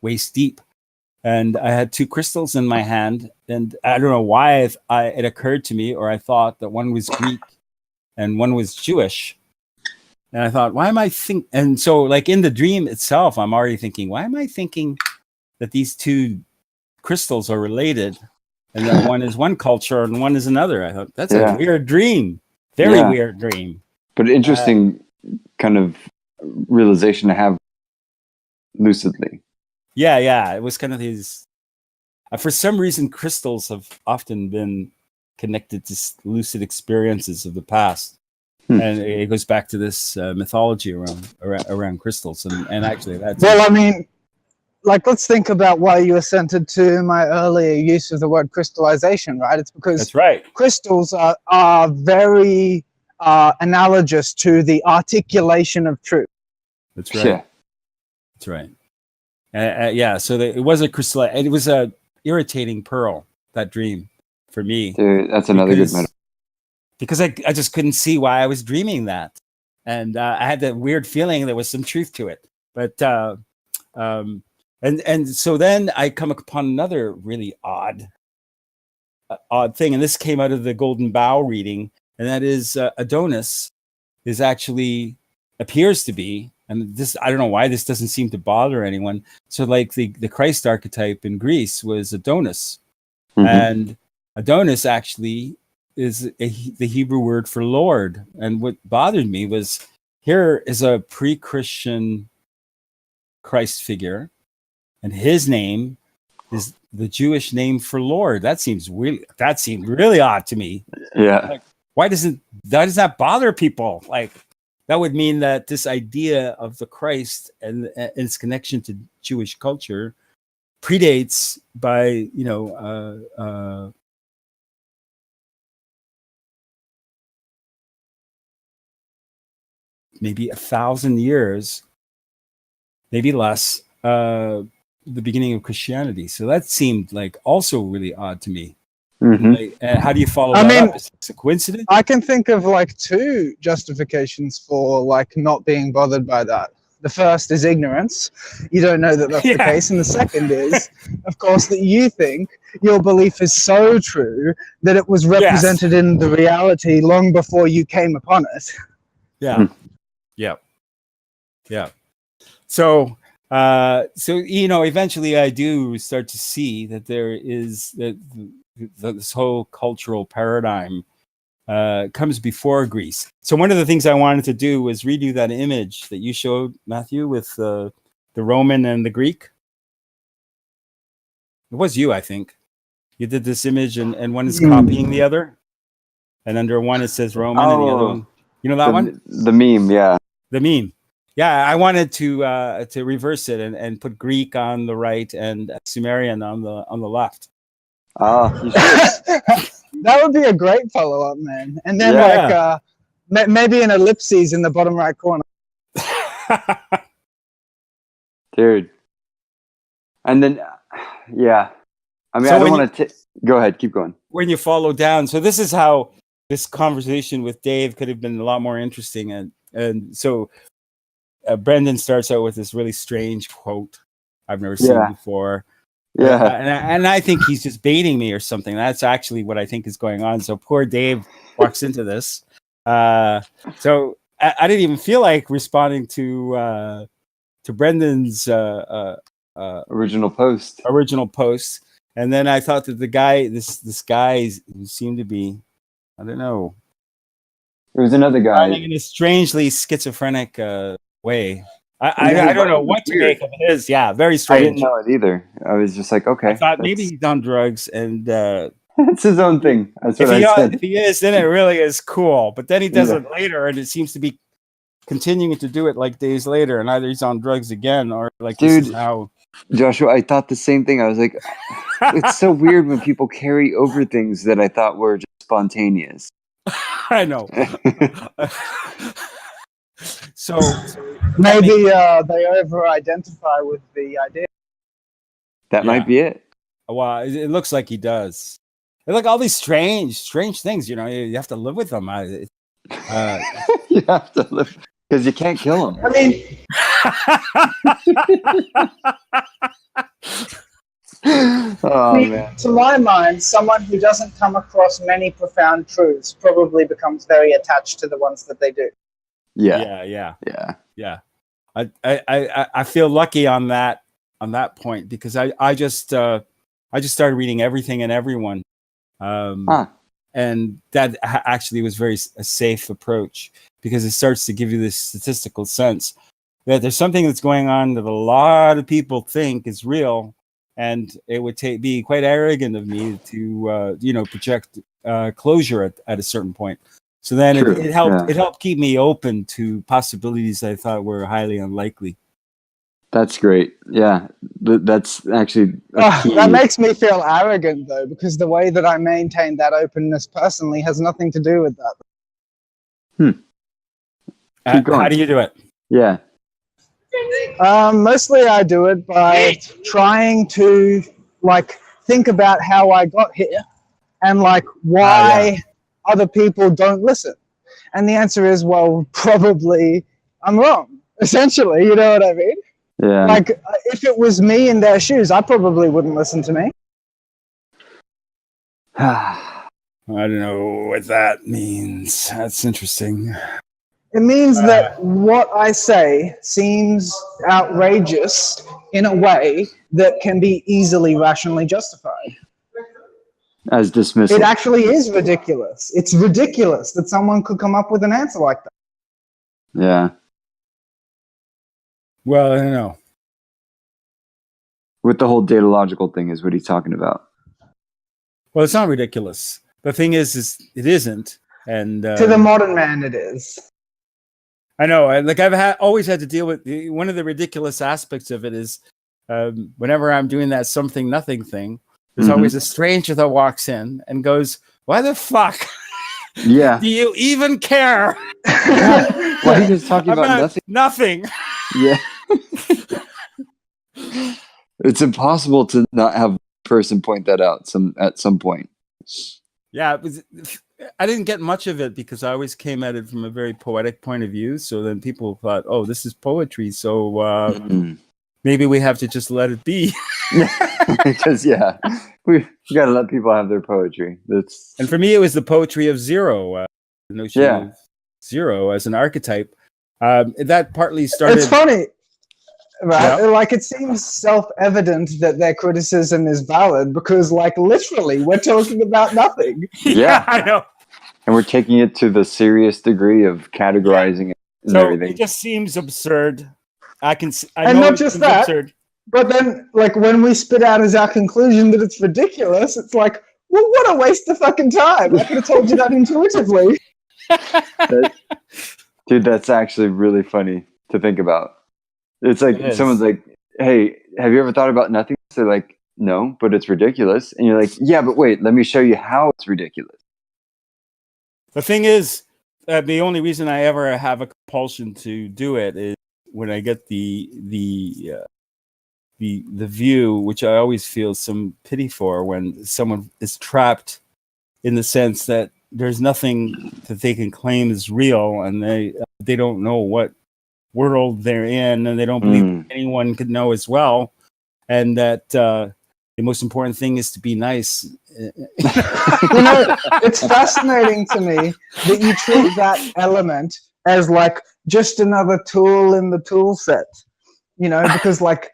waist deep. And I had two crystals in my hand, and I don't know why it occurred to me, or I thought that one was Greek and one was Jewish. And I thought, why am I thinking? And so, like in the dream itself, I'm already thinking, why am I thinking that these two crystals are related, and that one is one culture and one is another? I thought that's a weird dream, very weird dream, but interesting kind of realization to have lucidly. Yeah, it was kind of these. For some reason, crystals have often been connected to lucid experiences of the past. And it goes back to this mythology around crystals, and actually that's. Well, I mean, like let's think about why you assented to my earlier use of the word crystallization, right? It's because that's right. Crystals are very analogous to the articulation of truth. That's right. Yeah. That's right. So it was a crystal. It was a irritating pearl, that dream, for me. Dude, that's another good metaphor. Because I just couldn't see why I was dreaming that, and I had that weird feeling there was some truth to it. But and so then I come upon another really odd thing, and this came out of the Golden Bough reading, and that is Adonis appears to be, and this, I don't know why this doesn't seem to bother anyone. So like the Christ archetype in Greece was Adonis, and Adonis actually is the Hebrew word for Lord. And what bothered me was, here is a pre-Christian Christ figure, and his name is the Jewish name for Lord. That seemed really odd to me. Yeah. Like, why does that bother people? Like, that would mean that this idea of the Christ and its connection to Jewish culture predates by maybe 1,000 years, maybe less, the beginning of Christianity. So that seemed like also really odd to me. Like, how do you follow that up? Is it a coincidence? I can think of like two justifications for like not being bothered by that. The first is ignorance. You don't know that that's the case. And the second is, of course, that you think your belief is so true that it was represented in the reality long before you came upon it. Yeah. Yeah. So, eventually I do start to see that there is this whole cultural paradigm comes before Greece. So one of the things I wanted to do was redo that image that you showed, Matthew, with the Roman and the Greek. It was you, I think. You did this image, and one is copying the other, and under one it says Roman, and the other one, you know that one? The meme, yeah. The meme. Yeah, I wanted to reverse it and put Greek on the right and Sumerian on the left. Oh, you should. That would be a great follow-up, man. And then maybe an ellipses in the bottom right corner. Dude. And then, yeah. I mean, so I don't want to... Go ahead, keep going. When you follow down, so this is how this conversation with Dave could have been a lot more interesting. And so Brendan starts out with this really strange quote I've never seen before. Yeah. And I think he's just baiting me or something. That's actually what I think is going on. So poor Dave walks into this. So I didn't even feel like responding to Brendan's original post. And then I thought that the guy, this guy who seemed to be, I don't know. It was another guy. In a strangely schizophrenic way. I don't know what to make of his. Yeah, very strange. I didn't know it either. I was just like, okay. I thought maybe he's on drugs and... it's his own thing. That's what I said. If he is, then it really is cool. But then he does it later, and it seems to be continuing to do it like days later, and either he's on drugs again or like this is how... Joshua, I thought the same thing. I was like, it's so weird when people carry over things that I thought were just spontaneous. I know. So maybe they over-identify with the idea. That might be it. Well, it looks like he does. Like all these strange things, you have to live with them. You have to live because you can't kill them. I mean, man. To my mind, someone who doesn't come across many profound truths probably becomes very attached to the ones that they do. Yeah. I feel lucky on that point because I just started reading everything and everyone, and that actually was a safe approach because it starts to give you this statistical sense that there's something that's going on that a lot of people think is real, and it would be quite arrogant of me to project closure at a certain point. So then it helped keep me open to possibilities I thought were highly unlikely. That's great. Yeah, that's actually that makes me feel arrogant though, because the way that I maintain that openness personally has nothing to do with that. How do you do it? Yeah. Mostly I do it by trying to think about how I got here and why other people don't listen. And the answer is, well, probably I'm wrong, essentially. You know what I mean? Yeah. If it was me in their shoes, I probably wouldn't listen to me. I don't know what that means. That's interesting. It means that what I say seems outrageous in a way that can be easily rationally justified. As dismissal. It actually is ridiculous. It's ridiculous that someone could come up with an answer like that. Yeah. Well, I don't know. With the whole datalogical thing is what he's talking about. Well, it's not ridiculous. The thing is it isn't. And to the modern man, it is. I know. I've always had to deal with one of the ridiculous aspects of it is whenever I'm doing that something nothing thing, there's always a stranger that walks in and goes, "Why the fuck? Yeah. Do you even care?" Why are you just talking about nothing? Nothing. Yeah. It's impossible to not have a person point that out at some point. Yeah, I didn't get much of it because I always came at it from a very poetic point of view. So then people thought, oh, this is poetry. So maybe we have to just let it be. Because we got to let people have their poetry. And for me, it was the poetry of zero, the notion of zero as an archetype. That partly started. It's funny, right? Yeah. Like, it seems self-evident that their criticism is valid because, like, literally, we're talking about nothing. Yeah, I know. And we're taking it to the serious degree of categorizing it and everything. It just seems absurd. I and know not just that, absurd. But then, like, when we spit out as our conclusion that it's ridiculous, it's like, well, what a waste of fucking time. I could have told you that intuitively. Dude, that's actually really funny to think about. It's like someone's like, hey, have you ever thought about nothingness? They're like, no, but it's ridiculous. And you're like, yeah, but wait, let me show you how it's ridiculous. The thing is, the only reason I ever have a compulsion to do it is when I get the view, which I always feel some pity for, when someone is trapped in the sense that there's nothing that they can claim is real, and they don't know what world they're in, and they don't believe anyone could know as well, and that the most important thing is to be nice. You know, it's fascinating to me that you treat that element as like just another tool in the tool set, you know, because like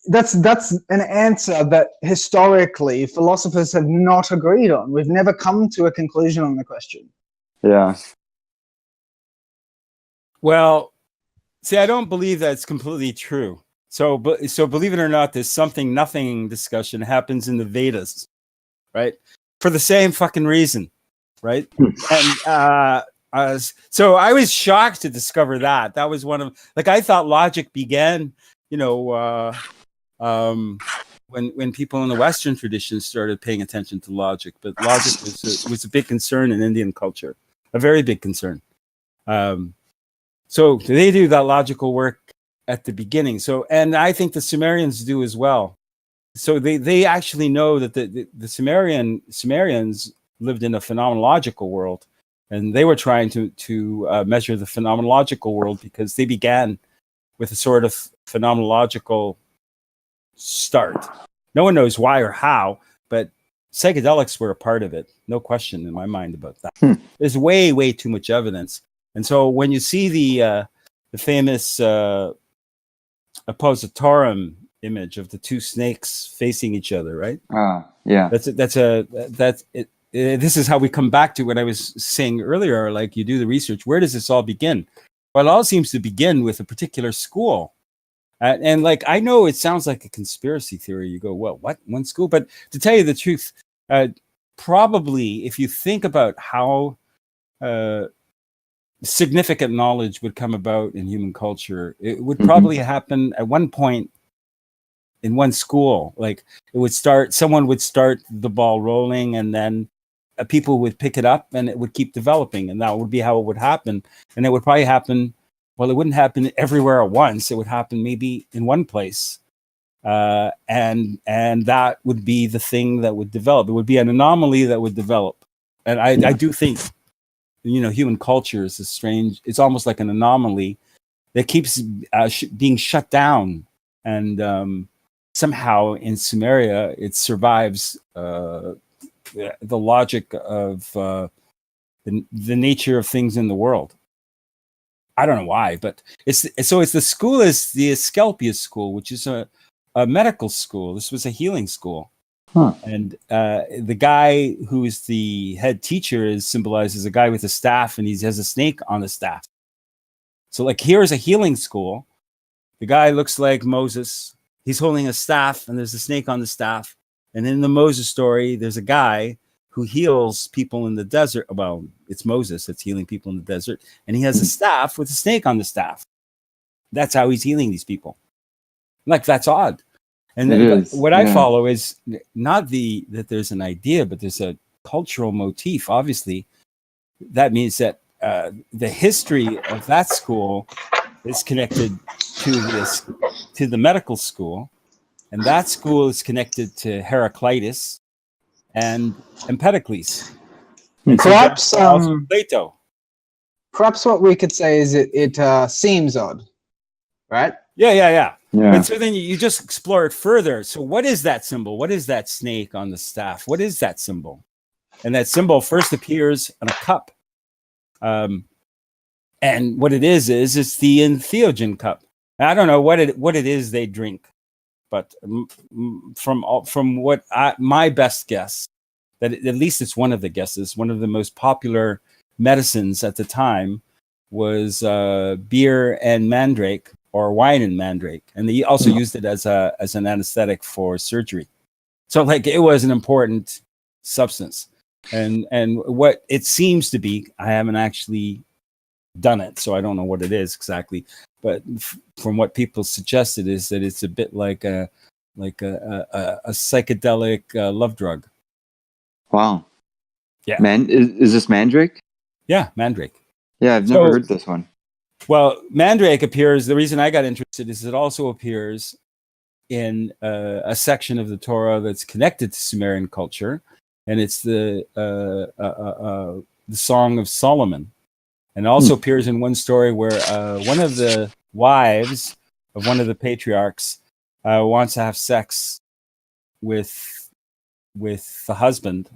that's an answer that historically philosophers have not agreed on. We've never come to a conclusion on the question. Yeah. Well, see, I don't believe that's completely true. So believe it or not, this something nothing discussion happens in the Vedas, right? For the same fucking reason, right? And so I was shocked to discover that. That was one of, like, I thought logic began, you know, when people in the Western tradition started paying attention to logic, but logic was a big concern in Indian culture, a very big concern. So they do that logical work at the beginning. So, and I think the Sumerians do as well. So they actually know that the Sumerians lived in a phenomenological world, and they were trying to measure the phenomenological world because they began with a sort of phenomenological start. No one knows why or how, but psychedelics were a part of it. No question in my mind about that. There's way, way too much evidence. And so when you see the famous oppositorum image of the two snakes facing each other, right? Yeah. This is how we come back to what I was saying earlier. Like, you do the research. Where does this all begin? Well, it all seems to begin with a particular school. And like, I know it sounds like a conspiracy theory. You go, well, what? One school? But to tell you the truth, probably if you think about how significant knowledge would come about in human culture, it would probably happen at one point in one school. Like, someone would start the ball rolling, and then people would pick it up, and it would keep developing, and that would be how it would happen. And it would probably happen. Well, it wouldn't happen everywhere at once. It would happen maybe in one place, and that would be the thing that would develop. It would be an anomaly that would develop. And I do think, you know, human culture is it's almost like an anomaly that keeps being shut down. And somehow in Sumeria, it survives the logic of the nature of things in the world. I don't know why, but it's the school is the Asclepius school, which is a medical school. This was a healing school. And the guy who is the head teacher is symbolized as a guy with a staff, and he has a snake on the staff. So, like, here's a healing school. The guy looks like Moses. He's holding a staff, and there's a snake on the staff. And in the Moses story, there's a guy who heals people in the desert. Well, it's Moses that's healing people in the desert, and he has a staff with a snake on the staff. That's how he's healing these people. Like, that's odd. And I follow is not that there's an idea, but there's a cultural motif. Obviously, that means that the history of that school is connected to the medical school, and that school is connected to Heraclitus and Empedocles. And so Perhaps, therefore also Plato. perhaps what we could say is it seems odd, right? Yeah. Yeah. But so then you just explore it further. So what is that symbol? What is that snake on the staff? What is that symbol? And that symbol first appears on a cup. And what it is it's the entheogen cup. I don't know what it is they drink, but from what my best guess, that at least it's one of the guesses, one of the most popular medicines at the time was beer and mandrake, or wine and mandrake, and they also used it as an anesthetic for surgery. So like it was an important substance, and what it seems to be, I haven't actually done it, so I don't know what it is exactly, but from what people suggested is that it's a bit like a psychedelic love drug. Wow. Yeah. Is this mandrake? Yeah, mandrake. Yeah, I've never heard this one. Well, mandrake appears, the reason I got interested is it also appears in a section of the Torah that's connected to Sumerian culture, and it's the Song of Solomon. And it also appears in one story where one of the wives of one of the patriarchs wants to have sex with the husband,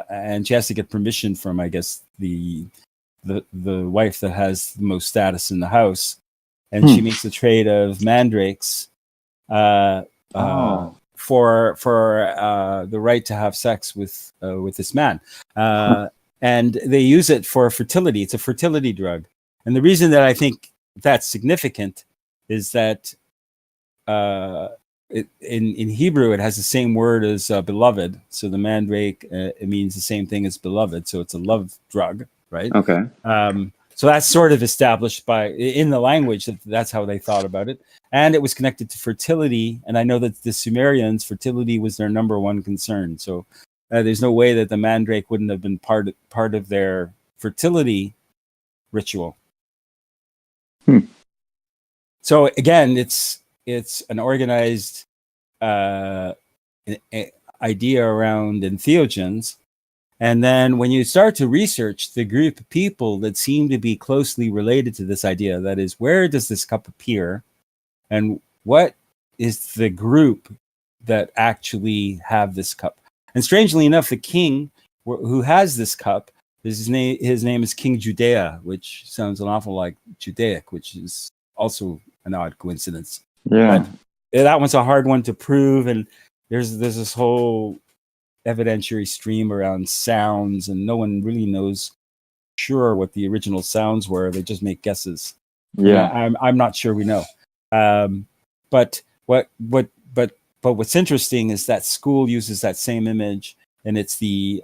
and she has to get permission from, I guess, the wife that has the most status in the house, and she makes a trade of mandrakes for the right to have sex with this man, and they use it for fertility. It's a fertility drug, and the reason that I think that's significant is that in Hebrew it has the same word as beloved. So the mandrake it means the same thing as beloved. So it's a love drug. Right. Okay. So that's sort of established in the language that's how they thought about it, and it was connected to fertility. And I know that the Sumerians, fertility was their number one concern. So there's no way that the mandrake wouldn't have been part of their fertility ritual. So again, it's an organized idea around entheogens. And then when you start to research the group of people that seem to be closely related to this idea, that is, where does this cup appear? And what is the group that actually have this cup? And strangely enough, the king who has this cup, his name is King Judea, which sounds an awful like Judaic, which is also an odd coincidence. Yeah. But that one's a hard one to prove. And there's this whole evidentiary stream around sounds, and no one really knows sure what the original sounds were. They just make guesses. Yeah. I'm not sure we know. But what's interesting is that school uses that same image, and it's the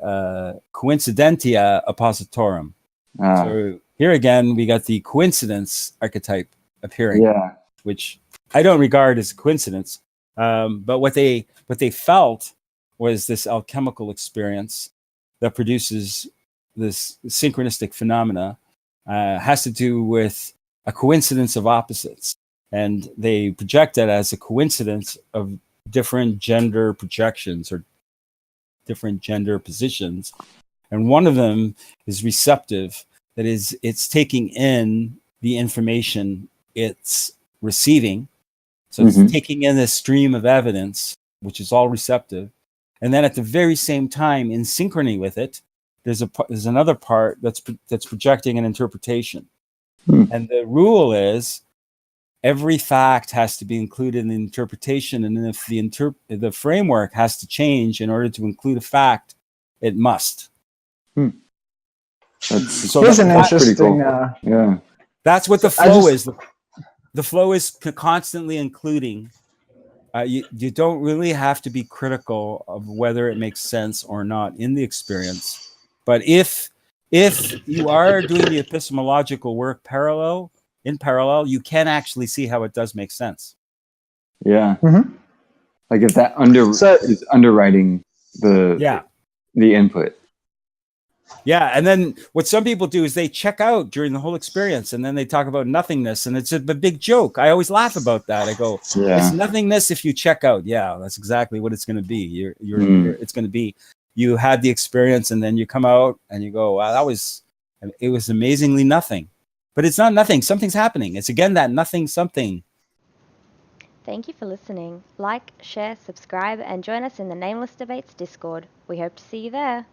coincidentia oppositorum. So here again, we got the coincidence archetype appearing, which I don't regard as a coincidence. But what they felt was this alchemical experience that produces this synchronistic phenomena has to do with a coincidence of opposites. And they project that as a coincidence of different gender projections or different gender positions. And one of them is receptive. That is, it's taking in the information it's receiving. So it's taking in this stream of evidence, which is all receptive. And then at the very same time, in synchrony with it, there's another part that's projecting an interpretation. And the rule is every fact has to be included in the interpretation, and if the framework has to change in order to include a fact, it must. Here's an interesting. Cool. That's what the flow is. The flow is constantly including. You don't really have to be critical of whether it makes sense or not in the experience. But if you are doing the epistemological work in parallel, you can actually see how it does make sense. Yeah. Like if that is underwriting the input. Yeah, and then what some people do is they check out during the whole experience, and then they talk about nothingness, and it's a big joke. I always laugh about that. I go, it's nothingness if you check out. Yeah, that's exactly what it's going to be. It's going to be. you had the experience, and then you come out and you go, wow, it was amazingly nothing. But it's not nothing. Something's happening. It's again that nothing something. Thank you for listening. Like, share, subscribe, and join us in the Nameless Debates Discord. We hope to see you there.